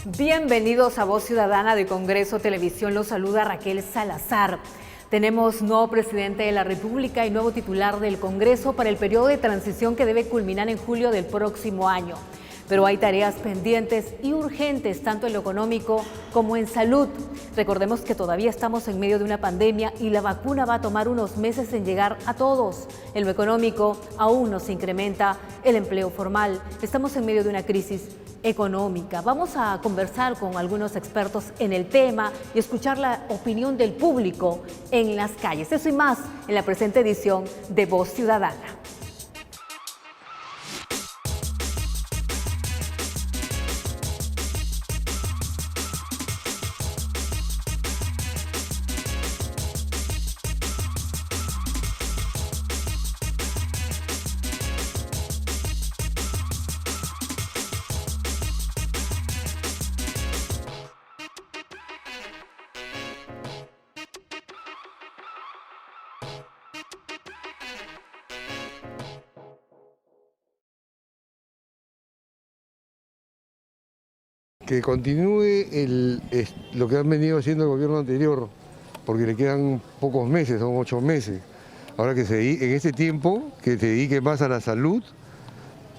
Bienvenidos a Voz Ciudadana de Congreso Televisión. Los saluda Raquel Salazar. Tenemos nuevo presidente de la República y nuevo titular del Congreso para el periodo de transición que debe culminar en julio del próximo año. Pero hay tareas pendientes y urgentes tanto en lo económico como en salud. Recordemos que todavía estamos en medio de una pandemia y la vacuna va a tomar unos meses en llegar a todos. En lo económico aún no se incrementa el empleo formal. Estamos en medio de una crisis económica. Vamos a conversar con algunos expertos en el tema y escuchar la opinión del público en las calles. Eso y más en la presente edición de Voz Ciudadana. Que continúe lo que han venido haciendo el gobierno anterior, porque le quedan pocos meses, son 8 meses. Ahora que en este tiempo, que se dedique más a la salud,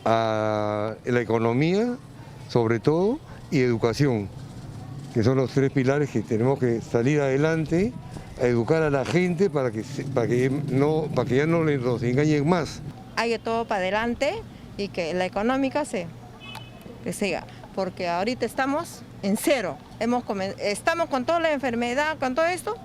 a la economía, sobre todo, y educación, que son los 3 pilares que tenemos que salir adelante, a educar a la gente para que ya no nos engañen más. Hay todo para adelante y que la económica que siga. Porque ahorita estamos en cero, estamos con toda la enfermedad, con todo esto,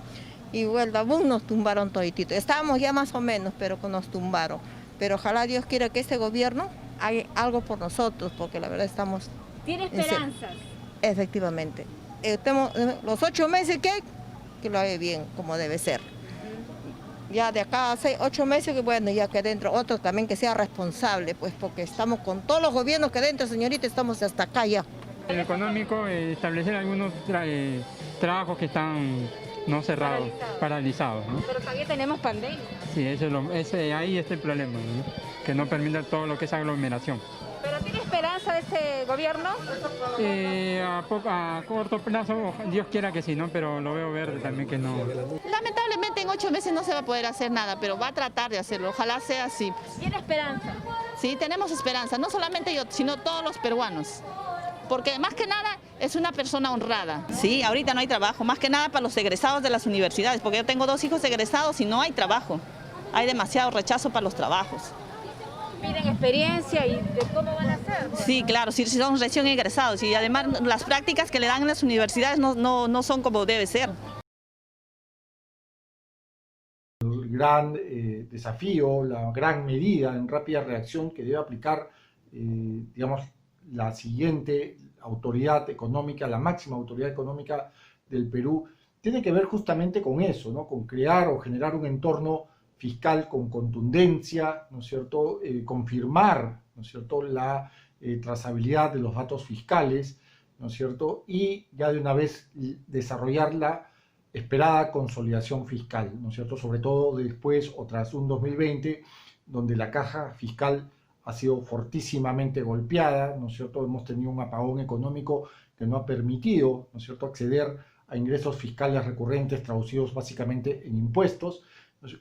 y vuelta, boom, nos tumbaron toditito. Estábamos ya más o menos, pero nos tumbaron. Pero ojalá Dios quiera que este gobierno haga algo por nosotros, porque la verdad estamos... ¿Tiene esperanzas? Efectivamente. Los 8 meses que lo haga bien, como debe ser. Ya de acá a 8 meses, que bueno, ya que dentro otro también que sea responsable, pues porque estamos con todos los gobiernos que dentro, señorita, estamos hasta acá ya. En lo económico, establecer algunos trabajos que están no cerrados, paralizados, ¿no? Pero todavía tenemos pandemia. Sí, ahí está el problema, ¿no? Que no permita todo lo que es aglomeración. ¿Pero tiene esperanza de este gobierno? A corto plazo, Dios quiera que sí, ¿no? Pero lo veo verde también que no. Lamentablemente en 8 meses no se va a poder hacer nada, pero va a tratar de hacerlo, ojalá sea así. ¿Tiene esperanza? Sí, tenemos esperanza, no solamente yo, sino todos los peruanos. Porque más que nada es una persona honrada. Sí, ahorita no hay trabajo, más que nada para los egresados de las universidades, porque yo tengo 2 hijos egresados y no hay trabajo. Hay demasiado rechazo para los trabajos. ¿Piden experiencia y de cómo van a hacer? Sí, claro, si son recién egresados y además las prácticas que le dan en las universidades no son como debe ser. El gran desafío, la gran medida en rápida reacción que debe aplicar, digamos, la siguiente autoridad económica, la máxima autoridad económica del Perú, tiene que ver justamente con eso, ¿no? Con crear o generar un entorno fiscal con contundencia, ¿no es cierto? Confirmar, ¿no es cierto?, la trazabilidad de los datos fiscales, ¿no es cierto?, y ya de una vez desarrollar la esperada consolidación fiscal, ¿no es cierto?, sobre todo después o tras un 2020 donde la caja fiscal ha sido fortísimamente golpeada, ¿no es cierto?, hemos tenido un apagón económico que no ha permitido, ¿no es cierto?, acceder a ingresos fiscales recurrentes traducidos básicamente en impuestos,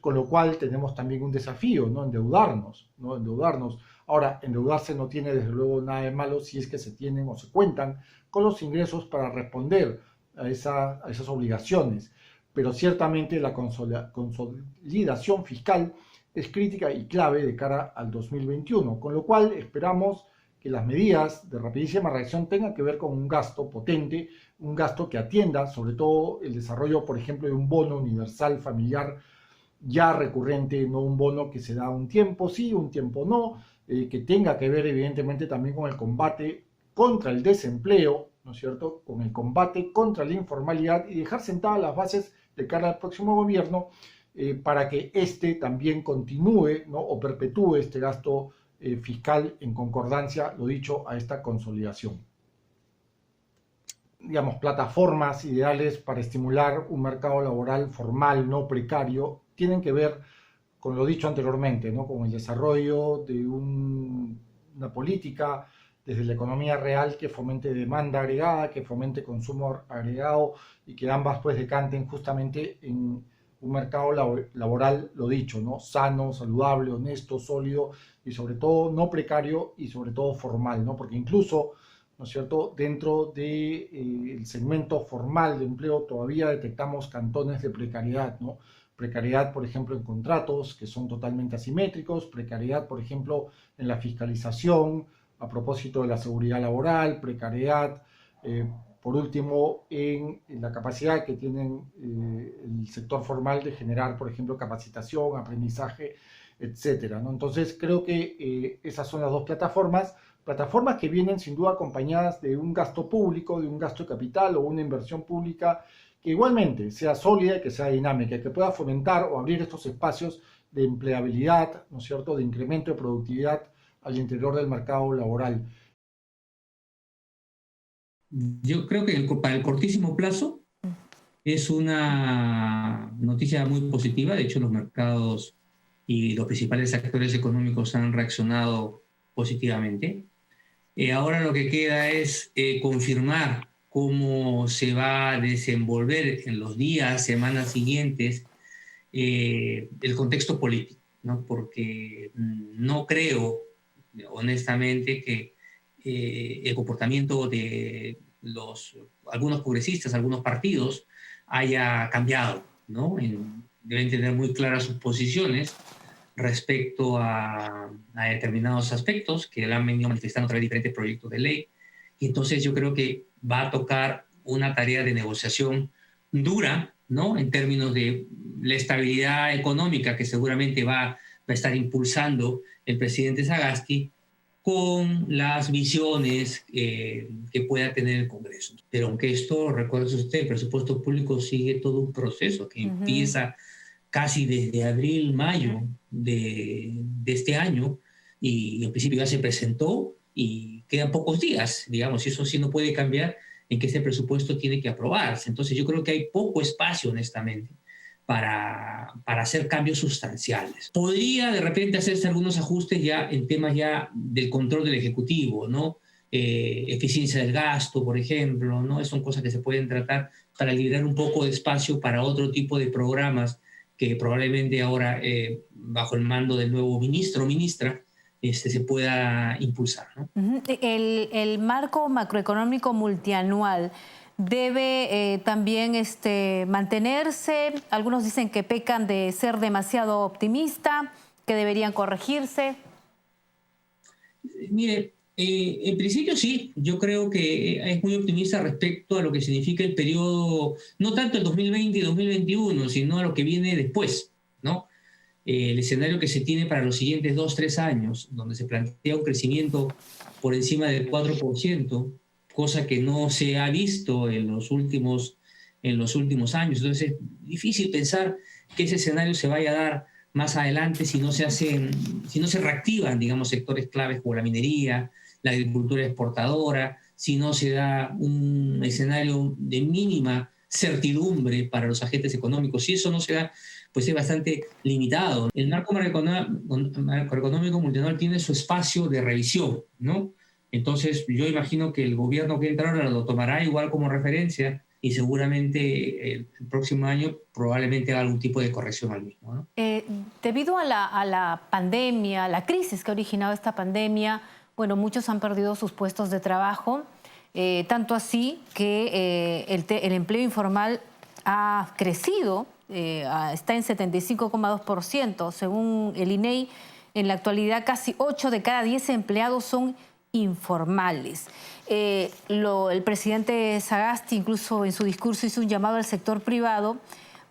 con lo cual tenemos también un desafío, ¿no? Endeudarnos, ¿no? Endeudarnos. Ahora, endeudarse no tiene desde luego nada de malo si es que se tienen o se cuentan con los ingresos para responder a esas obligaciones. Pero ciertamente la consolidación fiscal es crítica y clave de cara al 2021, con lo cual esperamos que las medidas de rapidísima reacción tengan que ver con un gasto potente, un gasto que atienda sobre todo el desarrollo, por ejemplo, de un bono universal familiar ya recurrente, no un bono que se da un tiempo sí, un tiempo no, que tenga que ver evidentemente también con el combate contra el desempleo, ¿no es cierto?, con el combate contra la informalidad y dejar sentadas las bases de cara al próximo gobierno para que éste también continúe, ¿no?, o perpetúe este gasto fiscal en concordancia, lo dicho, a esta consolidación. Digamos, plataformas ideales para estimular un mercado laboral formal, no precario, tienen que ver con lo dicho anteriormente, ¿no? Con el desarrollo de una política desde la economía real que fomente demanda agregada, que fomente consumo agregado y que ambas pues decanten justamente en un mercado laboral, lo dicho, ¿no? Sano, saludable, honesto, sólido y sobre todo no precario y sobre todo formal, ¿no? Porque incluso, ¿no es cierto?, dentro del segmento formal de empleo todavía detectamos cantones de precariedad, ¿no? Precariedad, por ejemplo, en contratos que son totalmente asimétricos, precariedad, por ejemplo, en la fiscalización, a propósito de la seguridad laboral, precariedad, por último, en la capacidad que tienen el sector formal de generar, por ejemplo, capacitación, aprendizaje, etcétera, ¿no? Entonces, creo que esas son las dos plataformas que vienen sin duda acompañadas de un gasto público, de un gasto de capital o una inversión pública que igualmente sea sólida y que sea dinámica, que pueda fomentar o abrir estos espacios de empleabilidad, ¿no es cierto?, de incremento de productividad al interior del mercado laboral. Yo creo que para el cortísimo plazo es una noticia muy positiva. De hecho, los mercados y los principales actores económicos han reaccionado positivamente. Ahora lo que queda es confirmar cómo se va a desenvolver en los días, semanas siguientes el contexto político, ¿no? Porque no creo, honestamente, que el comportamiento de algunos congresistas, algunos partidos, haya cambiado, ¿no? Deben tener muy claras sus posiciones respecto a determinados aspectos que han venido manifestando a través de diferentes proyectos de ley. Y entonces yo creo que va a tocar una tarea de negociación dura, ¿no?, en términos de la estabilidad económica que seguramente va a estar impulsando el presidente Sagasti, con las visiones que pueda tener el Congreso. Pero aunque esto, recuerde usted, el presupuesto público sigue todo un proceso que empieza casi desde abril, mayo de este año, y en principio ya se presentó y quedan pocos días, digamos, y eso sí no puede cambiar en que ese presupuesto tiene que aprobarse. Entonces yo creo que hay poco espacio, honestamente, para hacer cambios sustanciales. Podría de repente hacerse algunos ajustes ya en temas ya del control del Ejecutivo, ¿no? Eficiencia del gasto, por ejemplo, ¿no? Son cosas que se pueden tratar para liberar un poco de espacio para otro tipo de programas que probablemente ahora, bajo el mando del nuevo ministro o ministra, se pueda impulsar, ¿no? El marco macroeconómico multianual debe también mantenerse. Algunos dicen que pecan de ser demasiado optimista, que deberían corregirse. Mire, en principio sí, yo creo que es muy optimista respecto a lo que significa el periodo, no tanto el 2020 y 2021, sino a lo que viene después, ¿no? El escenario que se tiene para los siguientes 2-3 años, donde se plantea un crecimiento por encima del 4%, cosa que no se ha visto en los últimos años. Entonces es difícil pensar que ese escenario se vaya a dar más adelante si no se reactivan, digamos, sectores claves como la minería, la agricultura exportadora, si no se da un escenario de mínima certidumbre para los agentes económicos. Si eso no se da, pues es bastante limitado. El marco macroeconómico multianual tiene su espacio de revisión, ¿no? Entonces yo imagino que el gobierno que entra ahora lo tomará igual como referencia y seguramente el próximo año probablemente haga algún tipo de corrección al mismo, ¿no? Debido a la pandemia, a la crisis que ha originado esta pandemia, bueno, muchos han perdido sus puestos de trabajo, tanto así que el empleo informal ha crecido, está en 75,2%. Según el INEI, en la actualidad casi 8 de cada 10 empleados son informales. El presidente Sagasti incluso en su discurso hizo un llamado al sector privado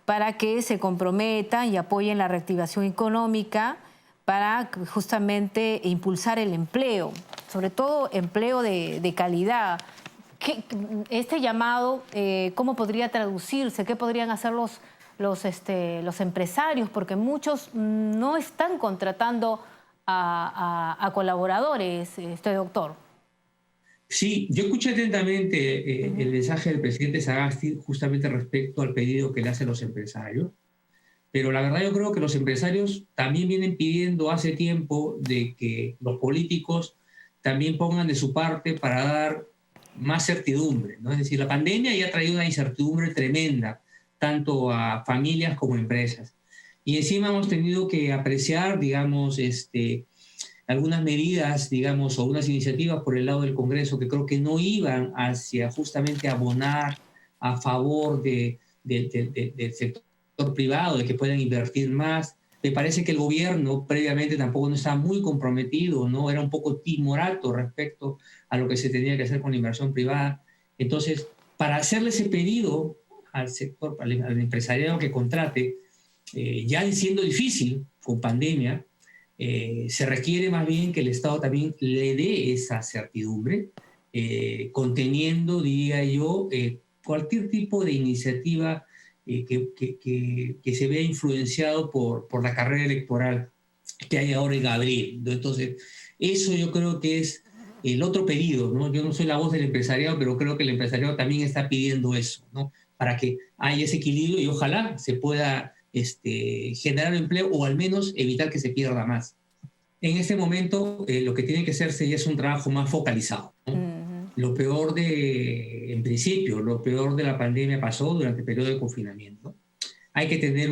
para que se comprometan y apoyen la reactivación económica para justamente impulsar el empleo, sobre todo empleo de calidad. Este llamado, ¿cómo podría traducirse? ¿Qué podrían hacer los empresarios? Porque muchos no están contratando a colaboradores, doctor. Sí, yo escuché atentamente el mensaje del presidente Sagasti justamente respecto al pedido que le hacen los empresarios, pero la verdad yo creo que los empresarios también vienen pidiendo hace tiempo de que los políticos también pongan de su parte para dar más certidumbre, ¿no? Es decir, la pandemia ya ha traído una incertidumbre tremenda, tanto a familias como a empresas. Y encima hemos tenido que apreciar, digamos, algunas medidas, digamos, o unas iniciativas por el lado del Congreso que creo que no iban hacia justamente abonar a favor del sector privado, de que puedan invertir más. Me parece que el gobierno previamente tampoco no estaba muy comprometido, ¿no? Era un poco timorato respecto a lo que se tenía que hacer con la inversión privada. Entonces, para hacerle ese pedido al sector, al empresariado que contrate, ya siendo difícil con pandemia, se requiere más bien que el Estado también le dé esa certidumbre, conteniendo, diría yo, cualquier tipo de iniciativa que se vea influenciado por la carrera electoral que hay ahora en abril. Entonces, eso yo creo que es el otro pedido, ¿no? Yo no soy la voz del empresariado, pero creo que el empresariado también está pidiendo eso, ¿no? Para que haya ese equilibrio y ojalá se pueda generar empleo o al menos evitar que se pierda más. En este momento, lo que tiene que hacerse ya es un trabajo más focalizado, ¿no? Lo peor en principio, lo peor de la pandemia pasó durante el periodo de confinamiento. Hay que tener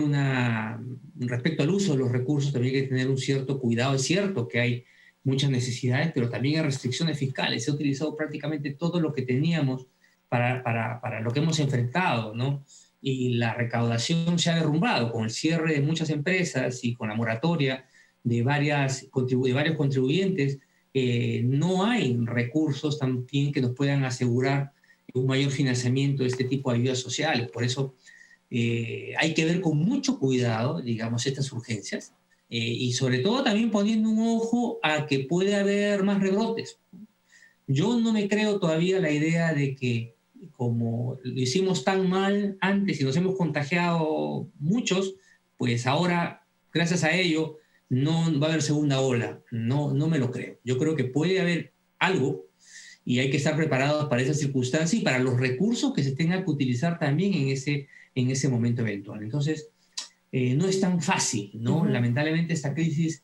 respecto al uso de los recursos, también hay que tener un cierto cuidado. Es cierto que hay muchas necesidades, pero también hay restricciones fiscales. Se ha utilizado prácticamente todo lo que teníamos para lo que hemos enfrentado, ¿no? Y la recaudación se ha derrumbado con el cierre de muchas empresas y con la moratoria de varios contribuyentes. No hay recursos también que nos puedan asegurar un mayor financiamiento de este tipo de ayudas sociales. Por eso hay que ver con mucho cuidado, digamos, estas urgencias y sobre todo también poniendo un ojo a que puede haber más rebrotes. Yo no me creo todavía la idea de que como lo hicimos tan mal antes y nos hemos contagiado muchos, pues ahora, gracias a ello, no va a haber segunda ola. No me lo creo. Yo creo que puede haber algo y hay que estar preparados para esa circunstancia y para los recursos que se tengan que utilizar también en ese momento eventual. Entonces, no es tan fácil, ¿no? Lamentablemente esta crisis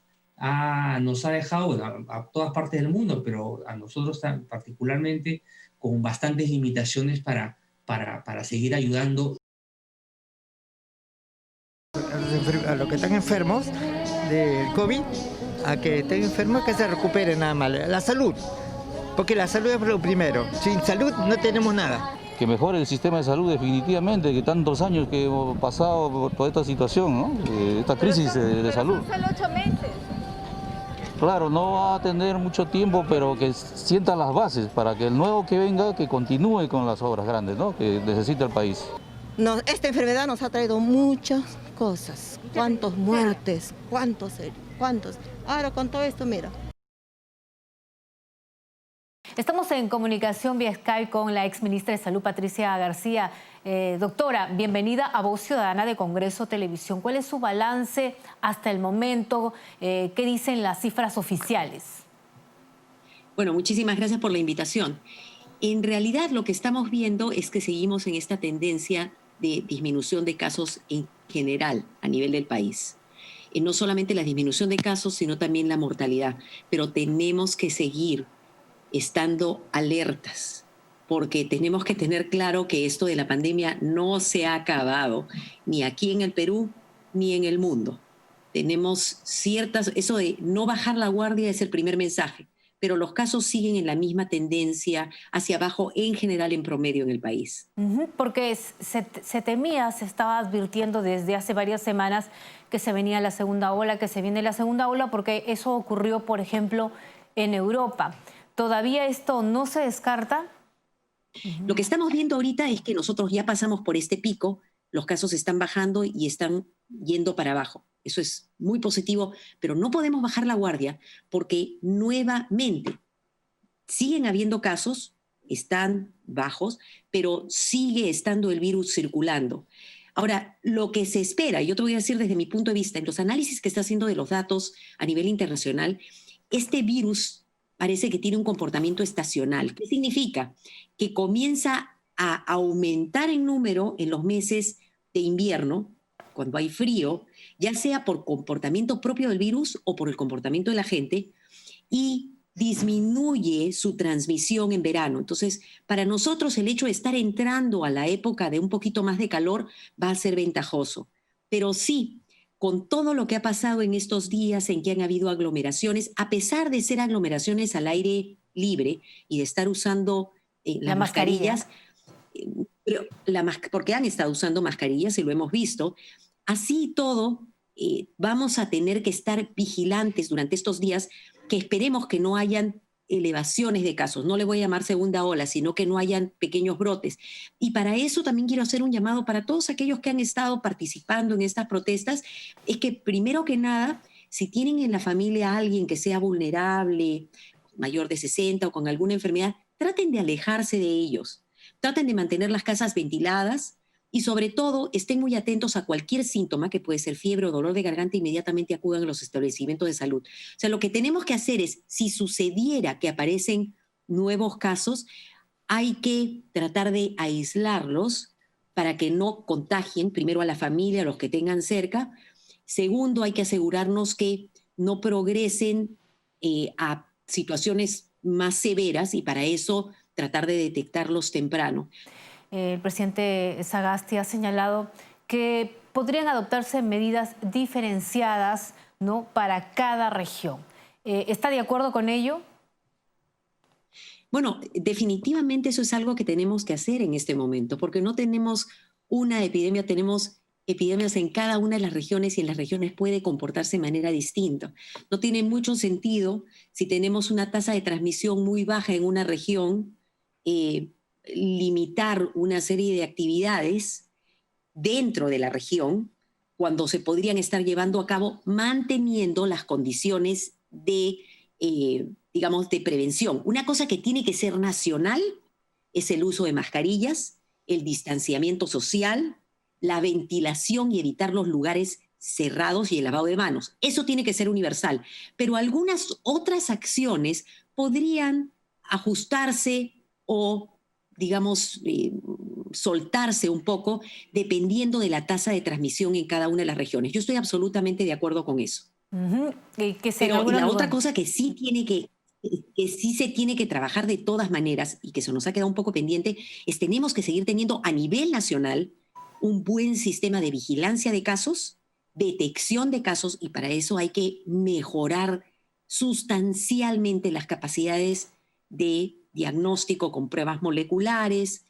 nos ha dejado, bueno, a todas partes del mundo, pero a nosotros particularmente con bastantes limitaciones para seguir ayudando. A los que están enfermos del COVID, a que estén enfermos, que se recuperen nada más. La salud, porque la salud es lo primero. Sin salud no tenemos nada. Que mejore el sistema de salud definitivamente, que tantos años que hemos pasado por toda esta situación, ¿no? Esta crisis de salud. Solo 8 meses. Claro, no va a tener mucho tiempo, pero que sientan las bases para que el nuevo que venga, que continúe con las obras grandes, ¿no? Que necesita el país. Esta enfermedad nos ha traído muchas cosas. ¿Cuántos muertes? ¿Cuántos? Ahora con todo esto, mira. Estamos en comunicación vía Skype con la exministra de Salud, Patricia García. Doctora, bienvenida a Voz Ciudadana de Congreso Televisión. ¿Cuál es su balance hasta el momento? ¿Qué dicen las cifras oficiales? Bueno, muchísimas gracias por la invitación. En realidad lo que estamos viendo es que seguimos en esta tendencia de disminución de casos en general a nivel del país. No solamente la disminución de casos, sino también la mortalidad. Pero tenemos que seguir estando alertas, porque tenemos que tener claro que esto de la pandemia no se ha acabado, ni aquí en el Perú, ni en el mundo. Tenemos eso de no bajar la guardia es el primer mensaje, pero los casos siguen en la misma tendencia hacia abajo en general en promedio en el país. Porque se temía, se estaba advirtiendo desde hace varias semanas que se venía la segunda ola, que se viene la segunda ola, porque eso ocurrió, por ejemplo, en Europa. ¿Todavía esto no se descarta? Lo que estamos viendo ahorita es que nosotros ya pasamos por este pico, los casos están bajando y están yendo para abajo. Eso es muy positivo, pero no podemos bajar la guardia porque nuevamente siguen habiendo casos, están bajos, pero sigue estando el virus circulando. Ahora, lo que se espera, y yo te voy a decir desde mi punto de vista, en los análisis que está haciendo de los datos a nivel internacional, este virus parece que tiene un comportamiento estacional. ¿Qué significa? Que comienza a aumentar en número en los meses de invierno, cuando hay frío, ya sea por comportamiento propio del virus o por el comportamiento de la gente, y disminuye su transmisión en verano. Entonces, para nosotros el hecho de estar entrando a la época de un poquito más de calor va a ser ventajoso. Pero sí, con todo lo que ha pasado en estos días en que han habido aglomeraciones, a pesar de ser aglomeraciones al aire libre y de estar usando las mascarillas, porque han estado usando mascarillas y lo hemos visto, así y todo, vamos a tener que estar vigilantes durante estos días, que esperemos que no hayan elevaciones de casos. No le voy a llamar segunda ola, sino que no hayan pequeños brotes. Y para eso también quiero hacer un llamado para todos aquellos que han estado participando en estas protestas, es que primero que nada, si tienen en la familia a alguien que sea vulnerable, mayor de 60 o con alguna enfermedad, traten de alejarse de ellos. Traten de mantener las casas ventiladas y sobre todo estén muy atentos a cualquier síntoma que puede ser fiebre o dolor de garganta, inmediatamente acudan a los establecimientos de salud. O sea, lo que tenemos que hacer es, si sucediera que aparecen nuevos casos, hay que tratar de aislarlos para que no contagien primero a la familia, a los que tengan cerca. Segundo, hay que asegurarnos que no progresen a situaciones más severas y para eso tratar de detectarlos temprano. El presidente Sagasti ha señalado que podrían adoptarse medidas diferenciadas, ¿no?, para cada región. ¿Está de acuerdo con ello? Bueno, definitivamente eso es algo que tenemos que hacer en este momento, porque no tenemos una epidemia, tenemos epidemias en cada una de las regiones y en las regiones puede comportarse de manera distinta. No tiene mucho sentido si tenemos una tasa de transmisión muy baja en una región, limitar una serie de actividades dentro de la región cuando se podrían estar llevando a cabo manteniendo las condiciones de, digamos, de prevención. Una cosa que tiene que ser nacional es el uso de mascarillas, el distanciamiento social, la ventilación y evitar los lugares cerrados y el lavado de manos. Eso tiene que ser universal. Pero algunas otras acciones podrían ajustarse o, digamos, soltarse un poco dependiendo de la tasa de transmisión en cada una de las regiones. Yo estoy absolutamente de acuerdo con eso. Pero la otra cosa que sí se tiene que trabajar de todas maneras y que se nos ha quedado un poco pendiente es tenemos que seguir teniendo a nivel nacional un buen sistema de vigilancia de casos, detección de casos y para eso hay que mejorar sustancialmente las capacidades de diagnóstico con pruebas moleculares,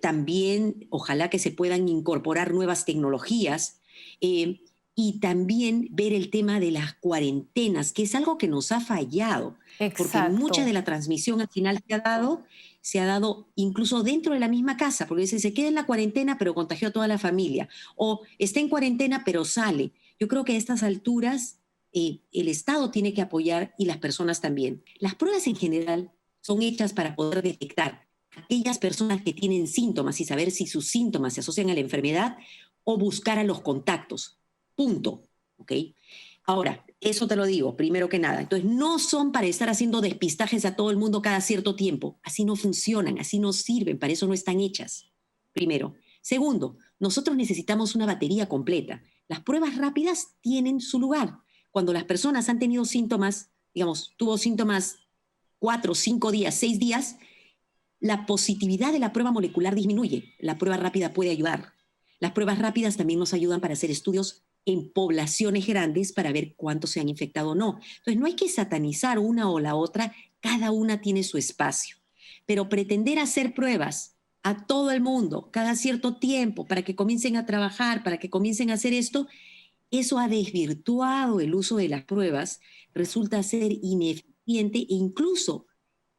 también ojalá que se puedan incorporar nuevas tecnologías y también ver el tema de las cuarentenas, que es algo que nos ha fallado. Exacto. Porque mucha de la transmisión al final se ha dado incluso dentro de la misma casa, porque se queda en la cuarentena pero contagió a toda la familia, o está en cuarentena pero sale. Yo creo que a estas alturas el Estado tiene que apoyar y las personas también. Las pruebas en general son hechas para poder detectar aquellas personas que tienen síntomas y saber si sus síntomas se asocian a la enfermedad o buscar a los contactos. Punto. ¿Ok? Ahora, eso te lo digo, primero que nada. Entonces, no son para estar haciendo despistajes a todo el mundo cada cierto tiempo. Así no funcionan, así no sirven, para eso no están hechas. Primero. Segundo, nosotros necesitamos una batería completa. Las pruebas rápidas tienen su lugar. Cuando las personas han tenido síntomas, digamos, tuvo síntomas 4, 5 días, 6 días, la positividad de la prueba molecular disminuye. La prueba rápida puede ayudar. Las pruebas rápidas también nos ayudan para hacer estudios en poblaciones grandes para ver cuántos se han infectado o no. Entonces, no hay que satanizar una o la otra, cada una tiene su espacio. Pero pretender hacer pruebas a todo el mundo cada cierto tiempo para que comiencen a trabajar, para que comiencen a hacer esto, eso ha desvirtuado el uso de las pruebas, resulta ser ineficiente e incluso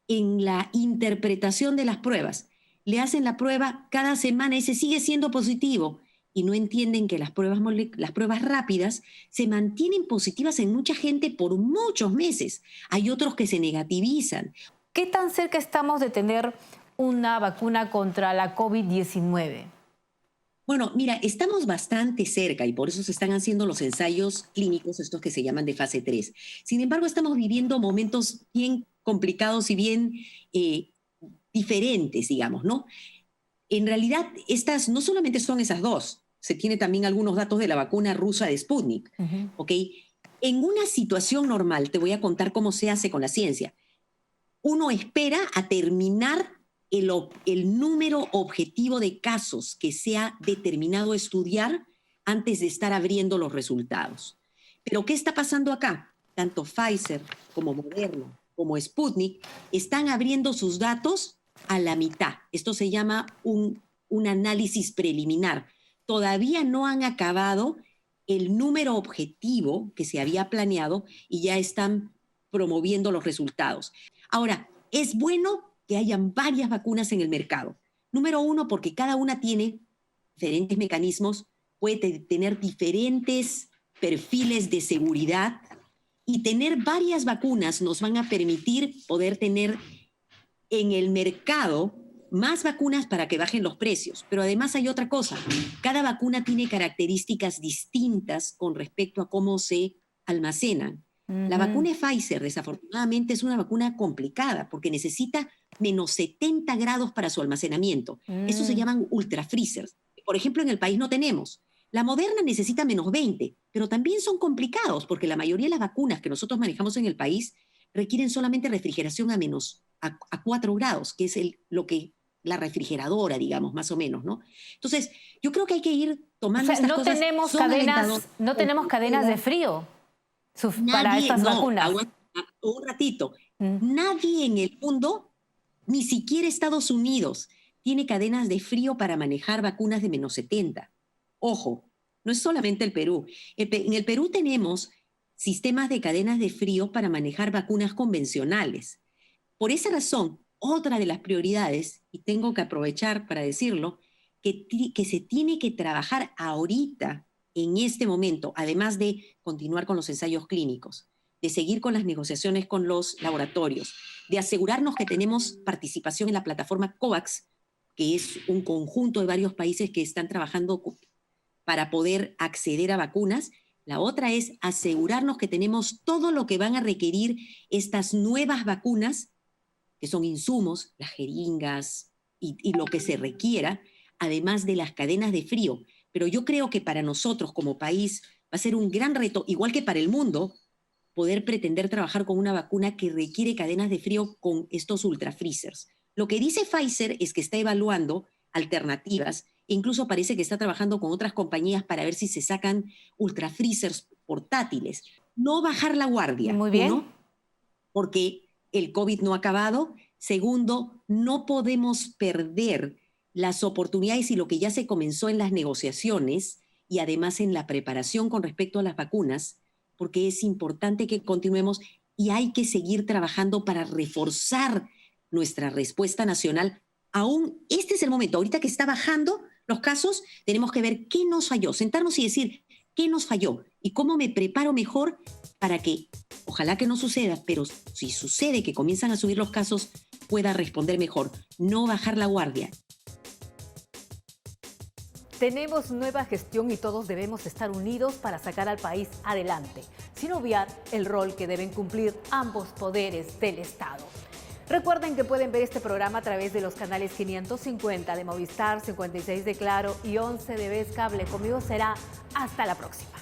en la interpretación de las pruebas. Le hacen la prueba cada semana y se sigue siendo positivo y no entienden que las pruebas rápidas se mantienen positivas en mucha gente por muchos meses. Hay otros que se negativizan. ¿Qué tan cerca estamos de tener una vacuna contra la COVID-19? Bueno, mira, estamos bastante cerca y por eso se están haciendo los ensayos clínicos, estos que se llaman de fase 3. Sin embargo, estamos viviendo momentos bien complicados y bien diferentes, digamos, ¿no? En realidad, estas no solamente son esas dos, se tiene también algunos datos de la vacuna rusa de Sputnik, ¿ok? En una situación normal, te voy a contar cómo se hace con la ciencia. Uno espera a terminar el número objetivo de casos que se ha determinado estudiar antes de estar abriendo los resultados. Pero ¿qué está pasando acá? Tanto Pfizer como Moderna como Sputnik están abriendo sus datos a la mitad. Esto se llama un análisis preliminar. Todavía no han acabado el número objetivo que se había planeado y ya están promoviendo los resultados. Ahora, es bueno que hayan varias vacunas en el mercado. Número uno, porque cada una tiene diferentes mecanismos, puede tener diferentes perfiles de seguridad, y tener varias vacunas nos van a permitir poder tener en el mercado más vacunas para que bajen los precios. Pero además hay otra cosa. Cada vacuna tiene características distintas con respecto a cómo se almacenan. La vacuna de Pfizer, desafortunadamente, es una vacuna complicada porque necesita menos 70 grados para su almacenamiento. Eso se llaman ultrafreezers. Por ejemplo, en el país no tenemos. La Moderna necesita menos 20, pero también son complicados porque la mayoría de las vacunas que nosotros manejamos en el país requieren solamente refrigeración a 4 grados, que es lo que la refrigeradora, digamos, más o menos, ¿no? Entonces, yo creo que hay que ir tomando estas cosas. No tenemos cadenas de frío para estas vacunas. Un ratito. Nadie en el mundo, ni siquiera Estados Unidos, tiene cadenas de frío para manejar vacunas de menos 70. Ojo, no es solamente el Perú. En el Perú tenemos sistemas de cadenas de frío para manejar vacunas convencionales. Por esa razón, otra de las prioridades, y tengo que aprovechar para decirlo, que se tiene que trabajar ahorita, en este momento, además de continuar con los ensayos clínicos, de seguir con las negociaciones con los laboratorios, de asegurarnos que tenemos participación en la plataforma COVAX, que es un conjunto de varios países que están trabajando para poder acceder a vacunas. La otra es asegurarnos que tenemos todo lo que van a requerir estas nuevas vacunas, que son insumos, las jeringas y lo que se requiera, además de las cadenas de frío. Pero yo creo que para nosotros como país va a ser un gran reto, igual que para el mundo, poder pretender trabajar con una vacuna que requiere cadenas de frío con estos ultrafreezers. Lo que dice Pfizer es que está evaluando alternativas. Incluso parece que está trabajando con otras compañías para ver si se sacan ultrafreezers portátiles. No bajar la guardia. Muy bien. Uno, porque el COVID no ha acabado. Segundo, no podemos perder las oportunidades y lo que ya se comenzó en las negociaciones y además en la preparación con respecto a las vacunas, porque es importante que continuemos y hay que seguir trabajando para reforzar nuestra respuesta nacional. Aún este es el momento, ahorita que está bajando los casos, tenemos que ver qué nos falló, sentarnos y decir qué nos falló y cómo me preparo mejor para que, ojalá que no suceda, pero si sucede que comienzan a subir los casos, pueda responder mejor, no bajar la guardia. Tenemos nueva gestión y todos debemos estar unidos para sacar al país adelante, sin obviar el rol que deben cumplir ambos poderes del Estado. Recuerden que pueden ver este programa a través de los canales 550 de Movistar, 56 de Claro y 11 de Vez Cable. Conmigo será hasta la próxima.